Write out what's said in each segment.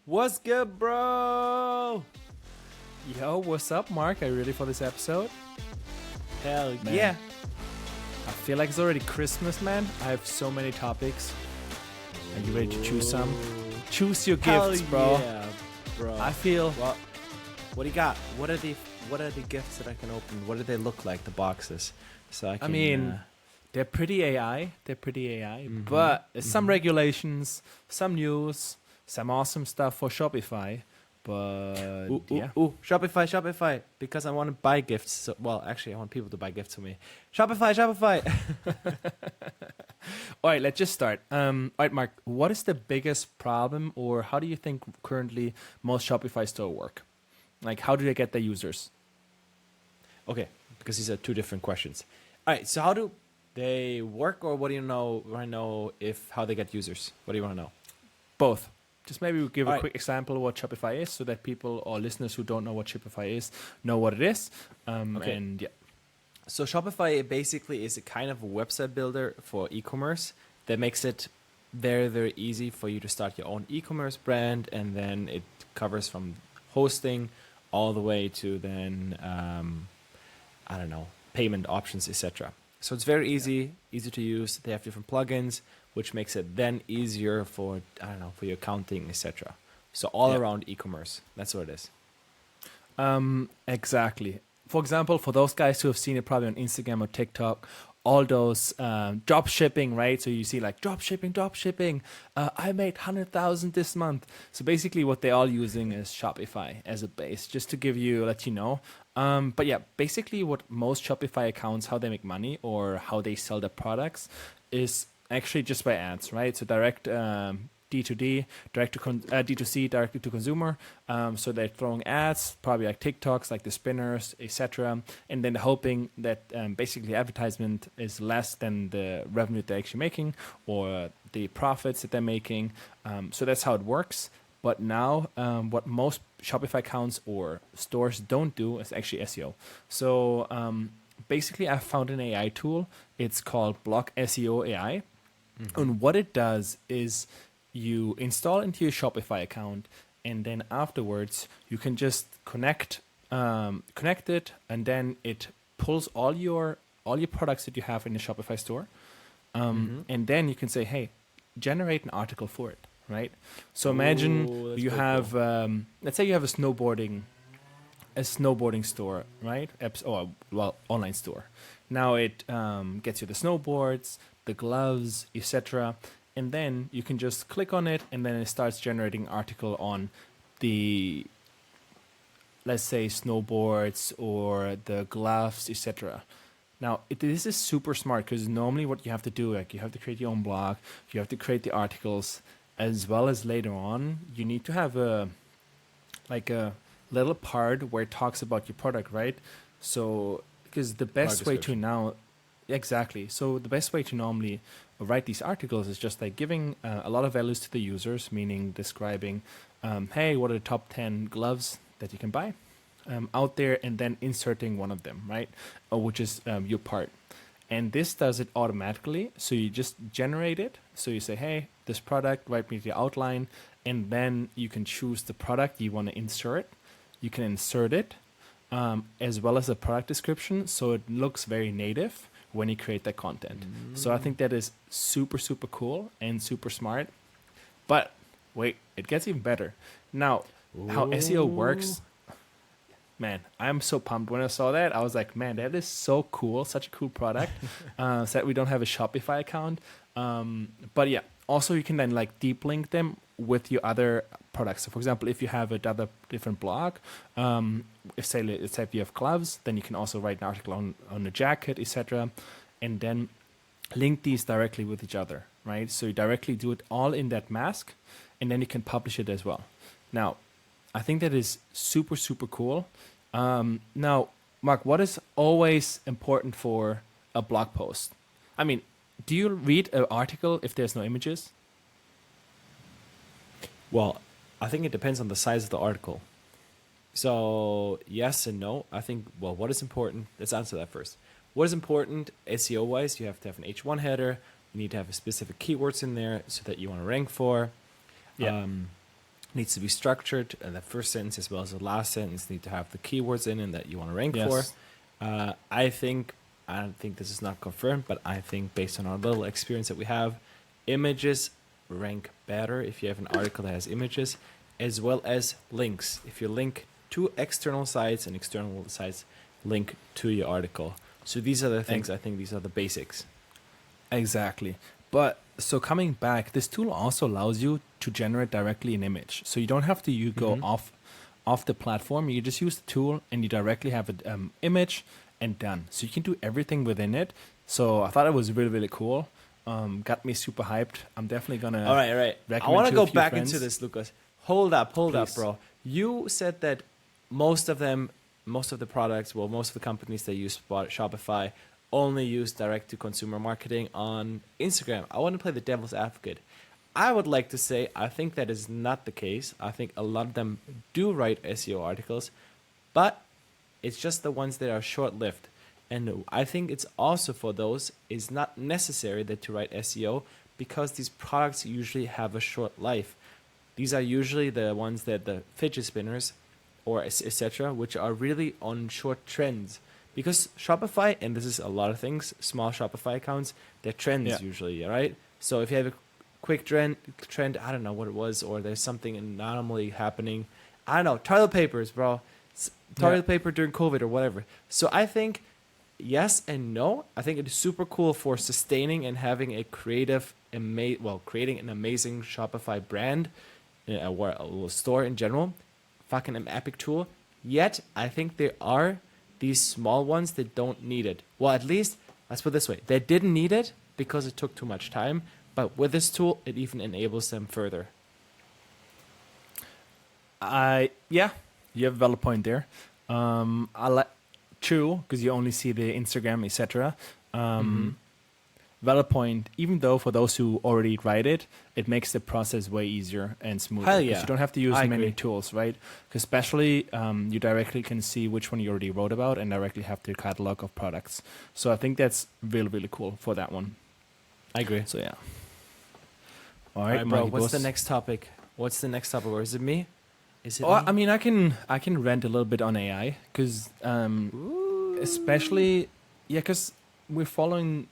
What's good, bro? Yo, what's up, Mark? Are you ready for this episode? Hell Man. yeah. I feel like it's already Christmas, man. I have so many topics. Are you ready to choose some? Choose your Hell gifts, bro. Yeah, bro. I feel... Well, what do you got? What are the gifts that I can open? What do they look like, the boxes? So I can... they're pretty AI. But some regulations, some news, some awesome stuff for Shopify. But Shopify, because I want to buy gifts. So, well, actually, I want people to buy gifts for me. Shopify. All right, let's just start. All right, Mark, what is the biggest problem, or how do you think currently most Shopify store work? Like, how do they get their users? Okay, because these are two different questions. All right, so how do they work, or what do you know? I know if how they get users. What do you want to know? Both. Just maybe we'll give All a right. quick example of what Shopify is, so that people or listeners who don't know what Shopify is know what it is. Okay. And yeah. So Shopify basically is a kind of a website builder for e-commerce that makes it very, very easy for you to start your own e-commerce brand, and then it covers from hosting all the way to then payment options, etc. So it's very easy to use. They have different plugins, which makes it then easier for for your accounting, etc. So all around e-commerce. That's what it is. Exactly. For example, for those guys who have seen it probably on Instagram or TikTok, all those drop shipping, right? So you see like drop shipping. I made 100,000 this month. So basically what they're all using is Shopify as a base, just to let you know. But yeah, basically what most Shopify accounts, how they make money or how they sell their products is actually just by ads, right? So direct D2D, D2C, directly to consumer. So they're throwing ads, probably like TikToks, like the spinners, etc. And then hoping that basically advertisement is less than the revenue they're actually making or the profits that they're making. So that's how it works. But now what most Shopify accounts or stores don't do is actually SEO. So basically I found an AI tool. It's called blogSEO AI. And what it does is you install into your Shopify account, and then afterwards you can just connect it, and then it pulls all your products that you have in the Shopify store, and then you can say, hey, generate an article for it, right? So imagine you have let's say you have a snowboarding store, right? Online store. Now it gets you the snowboards, the gloves, etc. And then you can just click on it, and then it starts generating an article on the, let's say, snowboards or the gloves, etc. Now, this is super smart, because normally what you have to do, like you have to create your own blog, you have to create the articles, as well as later on, you need to have a little part where it talks about your product, right? So, because the best way to now... Exactly. So the best way to normally write these articles is just like giving a lot of values to the users, meaning describing, hey, what are the top 10 gloves that you can buy out there, and then inserting one of them, right? Which is your part. And this does it automatically. So you just generate it. So you say, hey, this product, write me the outline, and then you can choose the product you want to insert. You can insert it as well as a product description, so it looks very native when you create that content. So I think that is super, super cool and super smart. But wait, it gets even better. Now, how SEO works, man, I'm so pumped. When I saw that, I was like, man, that is so cool. Such a cool product. Sad we don't have a Shopify account. But yeah, also you can then like deep link them with your other products. So for example, if you have another different blog, let's say if you have gloves, then you can also write an article on a jacket, etc. And then link these directly with each other, right? So you directly do it all in that mask, and then you can publish it as well. Now, I think that is super, super cool. Now, Mark, what is always important for a blog post? I mean, do you read an article if there's no images? Well, I think it depends on the size of the article. So yes and no. I think, well, what is important? Let's answer that first. What is important SEO-wise? You have to have an H1 header. You need to have specific keywords in there so that you want to rank for. Yeah. needs to be structured, and the first sentence as well as the last sentence need to have the keywords in that you want to rank Yes. for. I don't think this is not confirmed, but I think based on our little experience that we have, images rank better if you have an article that has images, as well as links. If you link to external sites and external sites link to your article. So these are the things, I think these are the basics. Exactly. But so coming back, this tool also allows you to generate directly an image. So you don't have to go off the platform. You just use the tool and you directly have an image and done. So you can do everything within it. So I thought it was really, really cool. Got me super hyped. I'm definitely gonna. All right. I want to go back into this, Lucas. Hold up, bro. You said that most of the products, most of the companies that use Shopify only use direct to consumer marketing on Instagram. I want to play the devil's advocate. I would like to say I think that is not the case. I think a lot of them do write SEO articles, but it's just the ones that are short-lived. And I think it's also for those is not necessary that to write SEO because these products usually have a short life. These are usually the ones that the fidget spinners or etc., which are really on short trends. Because Shopify, and this is a lot of things, small Shopify accounts, they're trends usually, right? So if you have a quick trend, I don't know what it was, or there's something anomaly happening. I don't know, toilet papers, bro. Toilet paper during COVID or whatever. So I think yes and no. I think it is super cool for sustaining and having a creative, creating an amazing Shopify brand or a little store in general. Fucking an epic tool. Yet I think there are these small ones that don't need it. Well, at least let's put it this way: they didn't need it because it took too much time. But with this tool, it even enables them further. You have a valid point there. True, because you only see the Instagram, etc. Valid point. Even though for those who already write it, it makes the process way easier and smoother. Hell yeah. You don't have to use many agree. tools, right? Because especially you directly can see which one you already wrote about and directly have the catalog of products. So I think that's really, really cool for that one. I agree. So yeah. All right, bro. What's the next topic? Or is it me? I mean, I can rant a little bit on AI because, especially, because we're following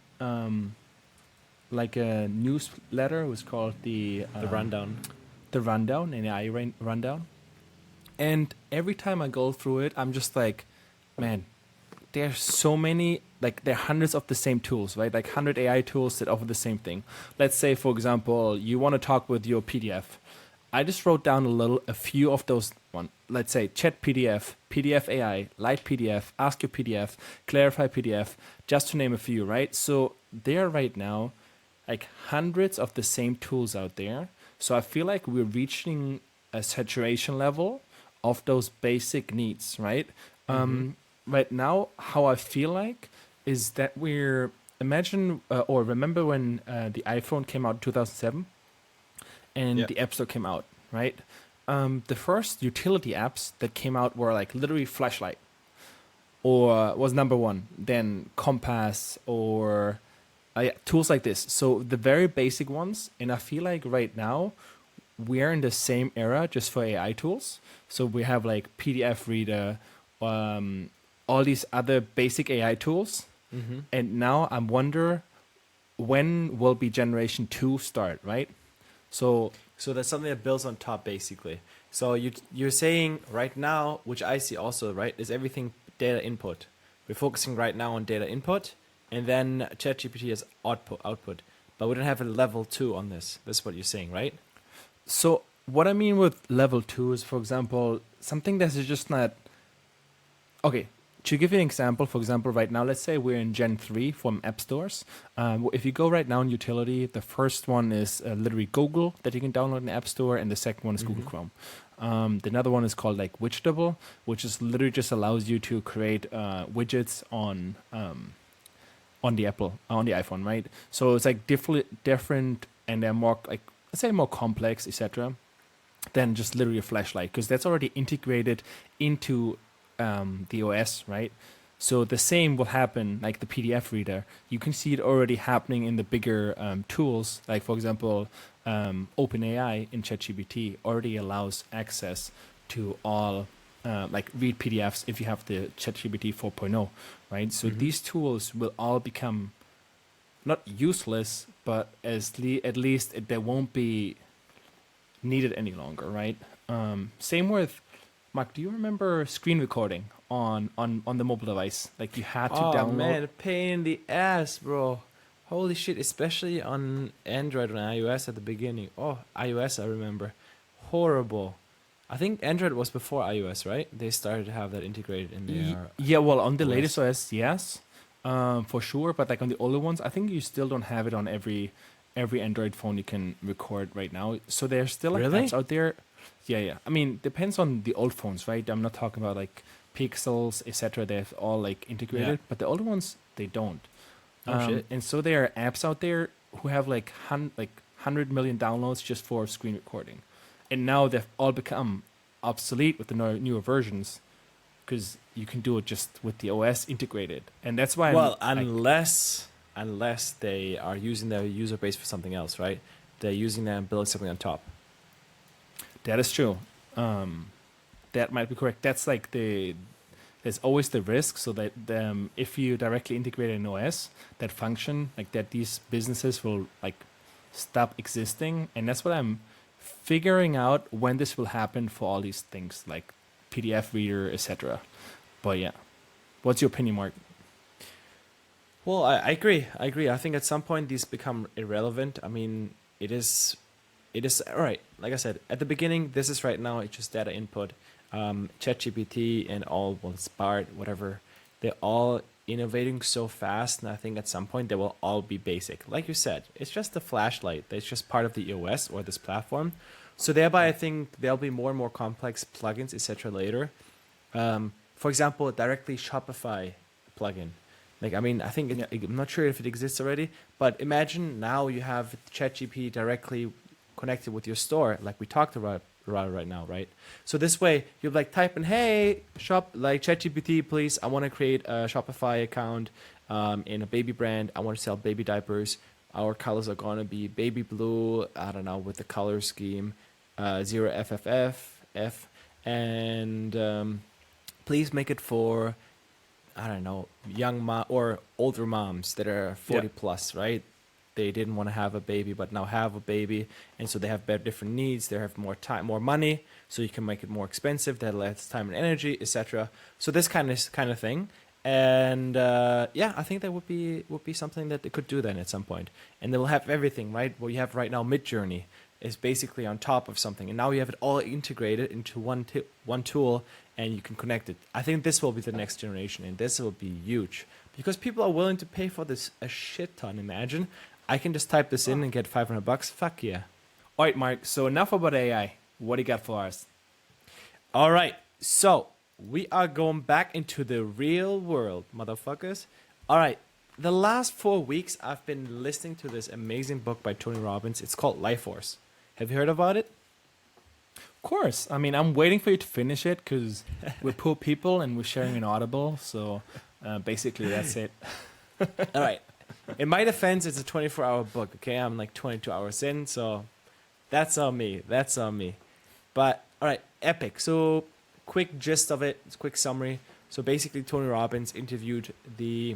like a newsletter. It was called the Rundown. The Rundown, an AI rundown. And every time I go through it, I'm just like, man, there's so many. Like there are hundreds of the same tools, right? Like 100 AI tools that offer the same thing. Let's say, for example, you want to talk with your PDF. I just wrote down a few of those one. Let's say Chat PDF, PDF AI, Light PDF, Ask Your PDF, Clarify PDF, just to name a few, right? So there are right now like hundreds of the same tools out there. So I feel like we're reaching a saturation level of those basic needs, right? Right now, how I feel like is that remember when the iPhone came out in 2007? And the Appstore came out, right? The first utility apps that came out were like literally Flashlight, or was number one. Then Compass, or tools like this. So the very basic ones. And I feel like right now we're in the same era just for AI tools. So we have like PDF Reader, all these other basic AI tools. And now I wonder when will be generation 2 start, right? So that's something that builds on top, basically. So you're saying right now, which I see also, right, is everything data input. We're focusing right now on data input, and then ChatGPT is output. But we don't have a level 2 on this. That's what you're saying, right? So what I mean with level 2 is, for example, something that is just not... Okay, to give you an example, for example, right now, let's say we're in Gen 3 from App Stores. If you go right now in utility, the first one is literally Google that you can download in the App Store, and the second one is Google Chrome. The another one is called like Widgetable, which is literally just allows you to create widgets on the iPhone, right? So it's like different, and they're more like, let's say, more complex, etc., than just literally a flashlight, because that's already integrated into the OS, right? So the same will happen, like the PDF reader. You can see it already happening in the bigger tools, like for example, OpenAI in ChatGPT already allows access to all like read PDFs if you have the ChatGPT 4.0, right? So these tools will all become not useless, but at least they won't be needed any longer, right? Same with Mark. Do you remember screen recording on the mobile device? Like you had to Oh download. man, a pain in the ass, bro. Holy shit, especially on Android and iOS at the beginning. Oh, iOS, I remember. Horrible. I think Android was before iOS, right? They started to have that integrated in their Yeah, well, on the latest OS. OS, yes, for sure. But like on the older ones, I think you still don't have it on every Android phone you can record right now. So there's still like Really? apps out there. Yeah, yeah. I mean, depends on the old phones, right? I'm not talking about like Pixels, etc. They're all like integrated, but the older ones they don't. Oh shit. And so there are apps out there who have like 100 million downloads just for screen recording, and now they've all become obsolete with the newer versions because you can do it just with the OS integrated, and that's why Well, I'm like, unless they are using their user base for something else, right? They're using that and building something on top. that is true. That might be correct. That's like there's always the risk, so that if you directly integrate an OS, that function like that, these businesses will like stop existing, and that's what I'm figuring out when this will happen for all these things like PDF reader, etc. But yeah, what's your opinion, Mark? Well, I agree. I agree. I think at some point these become irrelevant. I mean, it is all right. Like I said at the beginning, this is right now. It's just data input. ChatGPT and all, well, Spark, whatever. They're all innovating so fast, and I think at some point they will all be basic. Like you said, it's just a flashlight. That's just part of the EOS or this platform. So thereby, I think there'll be more and more complex plugins, etc. later. For example, directly Shopify plugin. Like, I mean, I think I'm not sure if it exists already, but imagine now you have ChatGPT directly connected with your store, like we talked about right now, right? So this way, you're like type in, "Hey, shop like ChatGPT, please. I want to create a Shopify account in a baby brand. I want to sell baby diapers. Our colors are gonna be baby blue. I don't know with the color scheme, 0FFF, and please make it for." I don't know, young or older moms that are 40 plus, right? They didn't want to have a baby, but now have a baby, and so they have different needs. They have more time, more money, so you can make it more expensive. That less time and energy, etc. So this kind of thing, and yeah, I think that would be something that they could do then at some point, and they will have everything, right? What you have right now, Midjourney, is basically on top of something, and now you have it all integrated into one tool, and you can connect it. I think this will be the next generation, and this will be huge because people are willing to pay for this a shit ton. Imagine I can just type this in and get $500. Fuck yeah! All right, Mark. So enough about AI. What do you got for us? All right, so we are going back into the real world, motherfuckers. All right, the last 4 weeks I've been listening to this amazing book by Tony Robbins. It's called Life Force. Have you heard about it? Of course. I mean, I'm waiting for you to finish it because we're poor people and we're sharing an Audible. So basically, that's it. All right. In my defense, it's a 24-hour book, okay? I'm like 22 hours in, so that's on me. That's on me. But, all right, epic. So, quick gist of it, quick summary. So, basically, Tony Robbins interviewed the,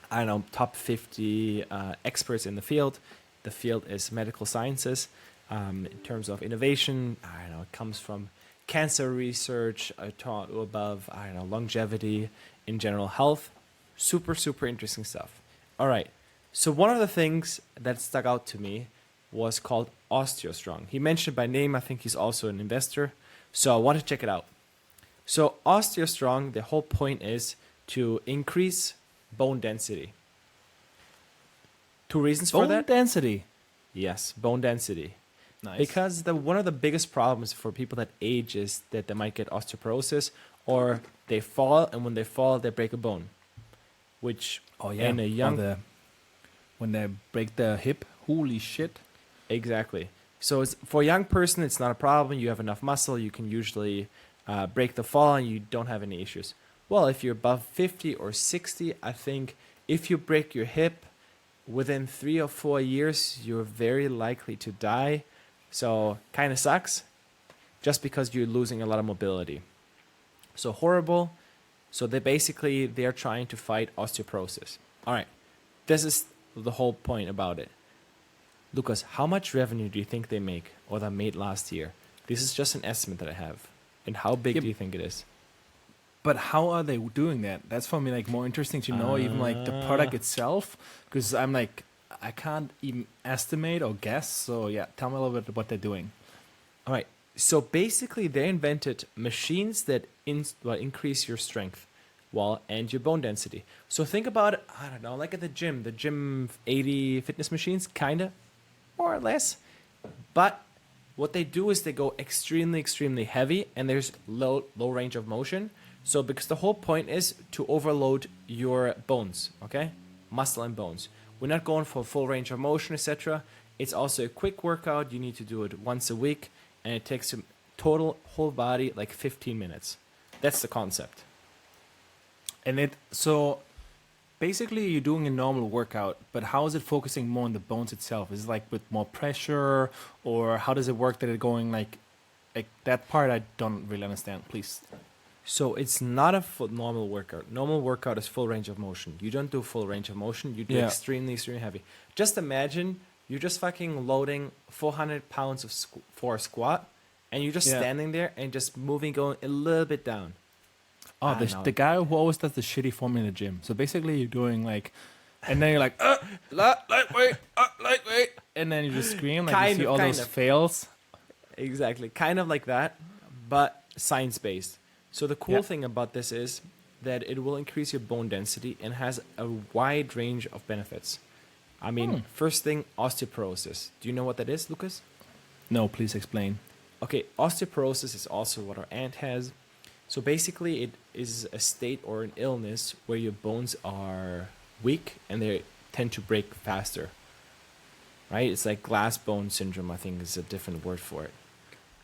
I don't know, top 50 experts in the field. The field is medical sciences. In terms of innovation, I don't know, it comes from cancer research, above, I don't know, longevity, in general health. Super, super interesting stuff. All right. So one of the things that stuck out to me was called Osteostrong. He mentioned by name. I think he's also an investor. So I want to check it out. So Osteostrong, the whole point is to increase bone density. Two reasons for that. Bone density. Yes, bone density. Nice. Because one of the biggest problems for people that age is that they might get osteoporosis or they fall, and when they fall, they break a bone. Which in a young when they break the hip, holy shit. Exactly. So for a young person, it's not a problem. You have enough muscle. You can usually break the fall and you don't have any issues. Well, if you're above 50 or 60, I think if you break your hip within 3 or 4 years, you're very likely to die. So kind of sucks just because you're losing a lot of mobility. So horrible. So they're trying to fight osteoporosis. All right. This is the whole point about it. Lucas, how much revenue do you think they make or they made last year? This is just an estimate that I have. And how big do you think it is? But how are they doing that? That's for me like more interesting to know, even like the product itself, because I'm like, I can't even estimate or guess. So yeah, tell me a little bit what they're doing. All right. So basically, they invented machines that increase your strength, and your bone density. So think about it. I don't know, like at the gym 80 fitness machines, kinda, more or less. But what they do is they go extremely, extremely heavy, and there's low range of motion. So because the whole point is to overload your bones, okay? Muscle and bones. We're not going for full range of motion, etc. It's also a quick workout. You need to do it once a week, and it takes your total whole body like 15 minutes. That's the concept. And so basically you're doing a normal workout, but how is it focusing more on the bones itself? Is it like with more pressure, or how does it work that it's going like that part I don't really understand, please. So it's not a full normal workout. Normal workout is full range of motion. You don't do full range of motion. You do extremely, extremely heavy. Just imagine you're just fucking loading 400 pounds for a squat, and you're just standing there and just going a little bit down. Oh, the guy who always does the shitty form in the gym. So basically you're doing like, and then you're like, lightweight, and then you just scream like you see all those fails. Exactly. Kind of like that, but science-based. So the cool thing about this is that it will increase your bone density and has a wide range of benefits. I mean, first thing, osteoporosis. Do you know what that is, Lucas? No, please explain. Okay, osteoporosis is also what our aunt has. So basically, it is a state or an illness where your bones are weak and they tend to break faster. Right? It's like glass bone syndrome, I think is a different word for it.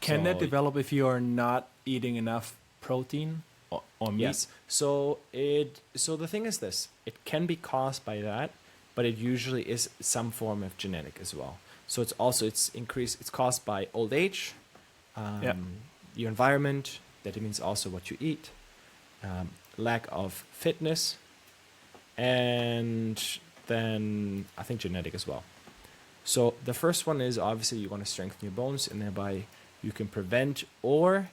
Can that develop if you are not eating enough protein or meat? Yes. So the thing is this: it can be caused by that, but it usually is some form of genetic as well. So it's caused by old age, your environment. That means also what you eat, lack of fitness, and then I think genetic as well. So the first one is obviously you want to strengthen your bones, and thereby you can prevent or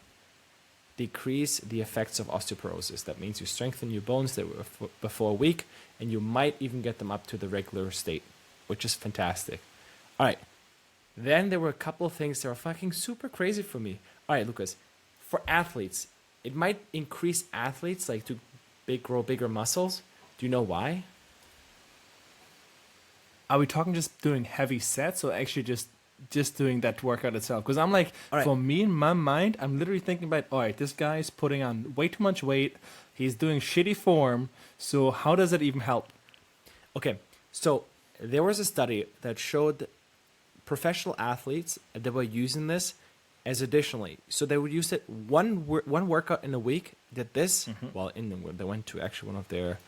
decrease the effects of osteoporosis. That means you strengthen your bones that were before weak, and you might even get them up to the regular state, which is fantastic. All right. Then there were a couple of things that were fucking super crazy for me. All right, Lucas. For athletes, it might increase athletes like to grow bigger muscles. Do you know why? Are we talking just doing heavy sets, or actually just doing that workout itself? Because I'm like, for me in my mind, I'm literally thinking about, all right, this guy's putting on way too much weight. He's doing shitty form. So how does it even help? Okay, so there was a study that showed professional athletes that were using this as additionally. So they would use it one workout in a week, did this, they went to actually one of their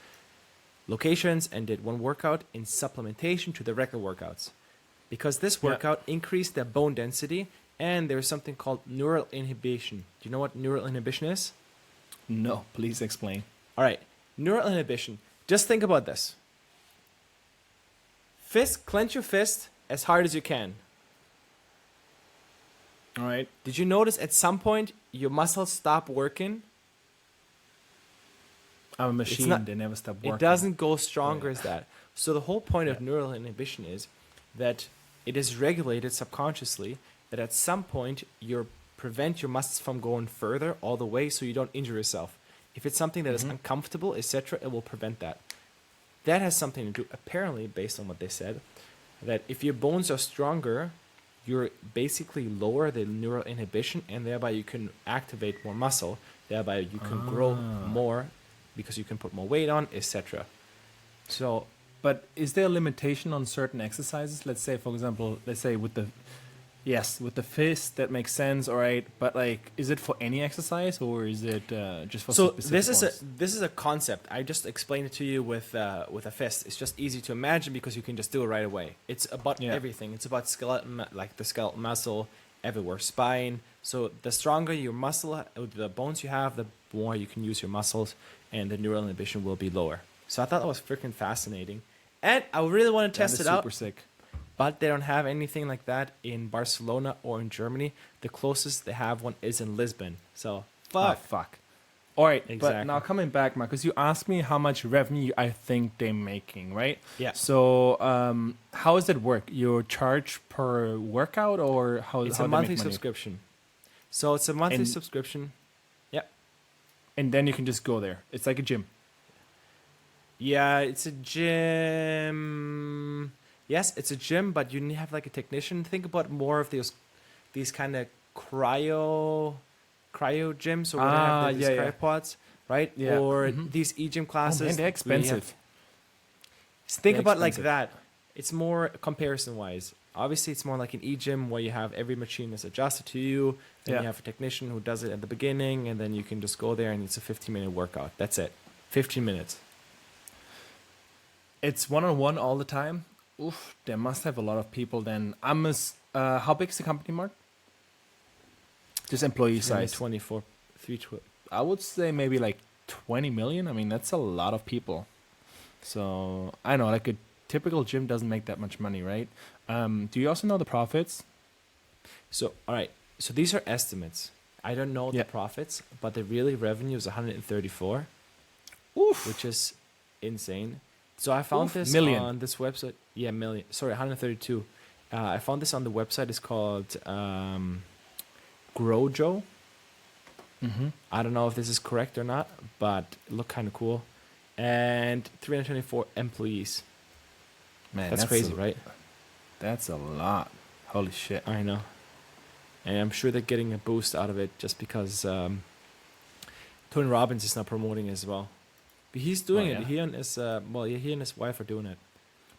locations and did one workout in supplementation to the regular workouts. Because this workout increased their bone density, and there's something called neural inhibition. Do you know what neural inhibition is? No, please explain. All right, neural inhibition. Just think about this. Clench your fist as hard as you can. All right. Did you notice at some point your muscles stop working? I'm a machine. They never stop working. It doesn't go stronger as that. So the whole point of neural inhibition is that it is regulated subconsciously, that at some point you prevent your muscles from going further all the way so you don't injure yourself. If it's something that is uncomfortable, etc., it will prevent that. That has something to do, apparently, based on what they said, that if your bones are stronger, you're basically lower the neural inhibition, and thereby you can activate more muscle. Thereby you can grow more because you can put more weight on, etc. So, but is there a limitation on certain exercises? Let's say, for example, with the Yes, with the fist, that makes sense. All right, but like, is it for any exercise or is it just for So specific ones? this is a concept. I just explained it to you with a fist. It's just easy to imagine because you can just do it right away. It's about Yeah. everything. It's about skeleton, like the skeletal muscle, everywhere, spine. So the stronger your muscle, the bones you have, the more you can use your muscles, and the neural inhibition will be lower. So I thought that was freaking fascinating, and I really want to That test is it out. super sick. But they don't have anything like that in Barcelona or in Germany. The closest they have one is in Lisbon. So Oh, fuck. fuck. All right, but Exactly. now coming back, Marcus, you asked me how much revenue I think they're making, right? Yeah. So, how does it work? You charge per workout, or It's how a they monthly make money? subscription. So it's a monthly And subscription. Yeah. and then you can just go there. It's like a gym. Yeah, it's a gym. Yes, it's a gym, but you need to have like a technician. Think about more of these kind of cryo gyms or where they Ah, have these yeah, yeah. cryopods, right? Yeah. Or Mhm. these e-gym Oh classes. man, they're where you have- expensive. Think They're about like expensive. that. It's more comparison wise. Obviously, it's more like an e-gym where you have every machine is adjusted to you. Then Yeah. you have a technician who does it at the beginning, and then you can just go there and it's a 15-minute workout. That's it. 15 minutes. It's one-on-one all the time. Oof, they must have a lot of people then. How big is the company, Mark? Just employee size. 24, 312. I would say maybe like 20 million. I mean, that's a lot of people. So I know, like a typical gym doesn't make that much money, right? Do you also know the profits? So, all right. So these are estimates. I don't know Yeah. the profits, but the really revenue is 134, Oof. which is insane. So I found Oof, this million. on this website. Yeah, million. Sorry, 132. I found this on the website. It's called Grojo. Mm-hmm. I don't know if this is correct or not, but it looked kind of cool. And 324 employees. Man, That's crazy, right? That's a lot. Holy shit. I know. And I'm sure they're getting a boost out of it just because Tony Robbins is now promoting it as well. But he's doing Oh, it. yeah? He and his he and his wife are doing it.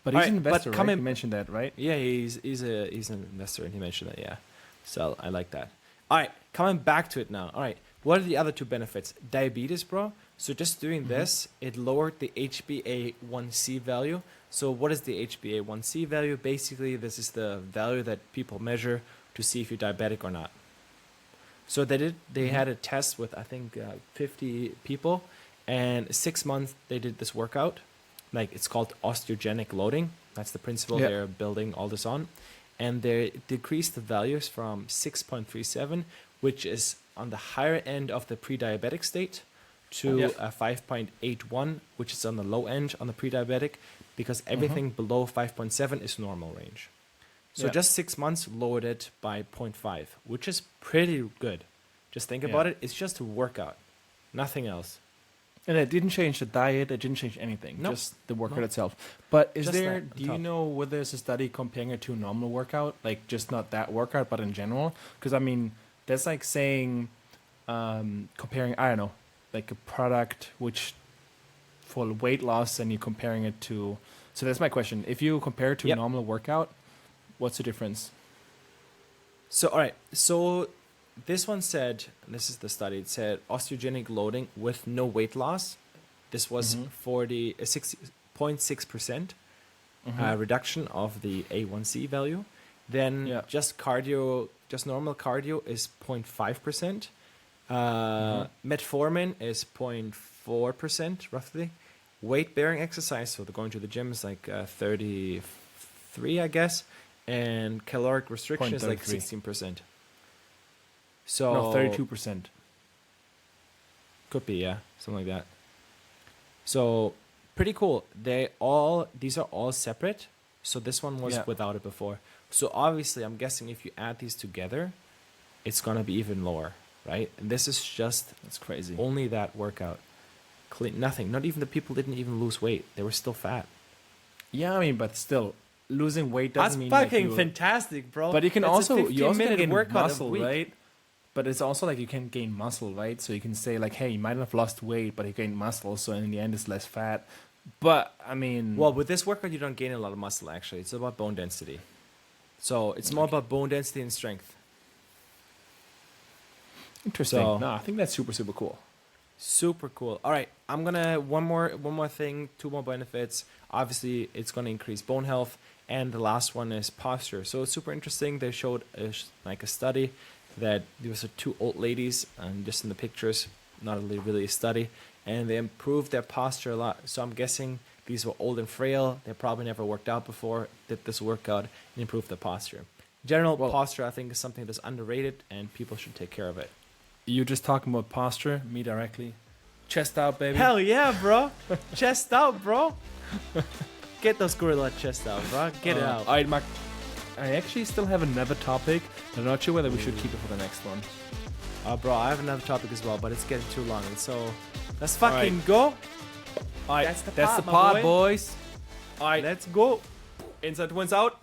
But he's Alright, an but investor, right? coming- You mentioned that, right? Yeah, he's an investor, and he mentioned that. Yeah, so I like that. All right, coming back to it now. All right, what are the other two benefits? Diabetes, bro. So just doing this, it lowered the HbA1c value. So what is the HbA1c value? Basically, this is the value that people measure to see if you're diabetic or not. So they had a test with I think 50 people, and 6 months they did this workout. Like it's called osteogenic loading. That's the principle Yeah. they're building all this on. And they decreased the values from 6.37, which is on the higher end of the pre-diabetic state, to Yeah. a 5.81, which is on the low end on the pre-diabetic, because everything below 5.7 is normal range. So Yeah. just 6 months lowered it by 0.5, which is pretty good. Just think about Yeah. it. It's just a workout, nothing else. And it didn't change the diet. It didn't change anything. Nope. Just the workout Nope. itself. But is Just there? that on Do you top. know whether there's a study comparing it to a normal workout, like just not that workout, but in general? Because I mean, that's like saying comparing. I don't know, like a product which for weight loss, and you're comparing it to. So that's my question. If you compare it to Yep. a normal workout, what's the difference? So, all right. So, this one said, and this is the study, it said osteogenic loading with no weight loss. This was 60.6% reduction of the A1C value. Then Yeah. just cardio, just normal cardio is 0.5%. Metformin is 0.4% roughly. Weight bearing exercise, so going to the gym is like 33, I guess. And caloric restriction is like 0.33. 16%. So No, 32%. could be, yeah, something like that. So pretty cool. These are all separate. So this one was Yeah. without it before. So obviously, I'm guessing if you add these together, it's gonna be even lower, right? And this is just That's crazy. only that workout. Clean, nothing. Not even the people didn't even lose weight. They were still fat. Yeah, I mean, but still, losing weight That's doesn't mean fucking like fantastic, bro. But you can That's a also 15-minute gain workout a muscle, week. right? But it's also like you can gain muscle, right? So you can say like, hey, you might have lost weight, but you gained muscle, so in the end it's less fat. But I mean, Well, with this workout, you don't gain a lot of muscle. Actually, it's about bone density. So it's more about bone density and strength. Interesting. So- No, I think that's super, super cool. Super cool. All right, I'm gonna one more thing, 2 more benefits. Obviously, it's gonna increase bone health, and the last one is posture. So it's super interesting. They showed a study that there was 2 old ladies, and just in the pictures, not really a study, and they improved their posture a lot. So I'm guessing these were old and frail. They probably never worked out before. Did this workout and improved their posture. General posture, I think, is something that's underrated, and people should take care of it. You just talking about posture, me directly. Chest out, baby. Hell yeah, bro. Chest out, bro. Get those gorilla chest out, bro. Get it out. All right, Mark. I actually still have another topic. I'm not sure whether we should keep it for the next one. Bro, I have another topic as well, but it's getting too long. And so let's All fucking right. go. All right, That's the that's pod, the my pod, boy. boys. All right, Let's go. inside twins out.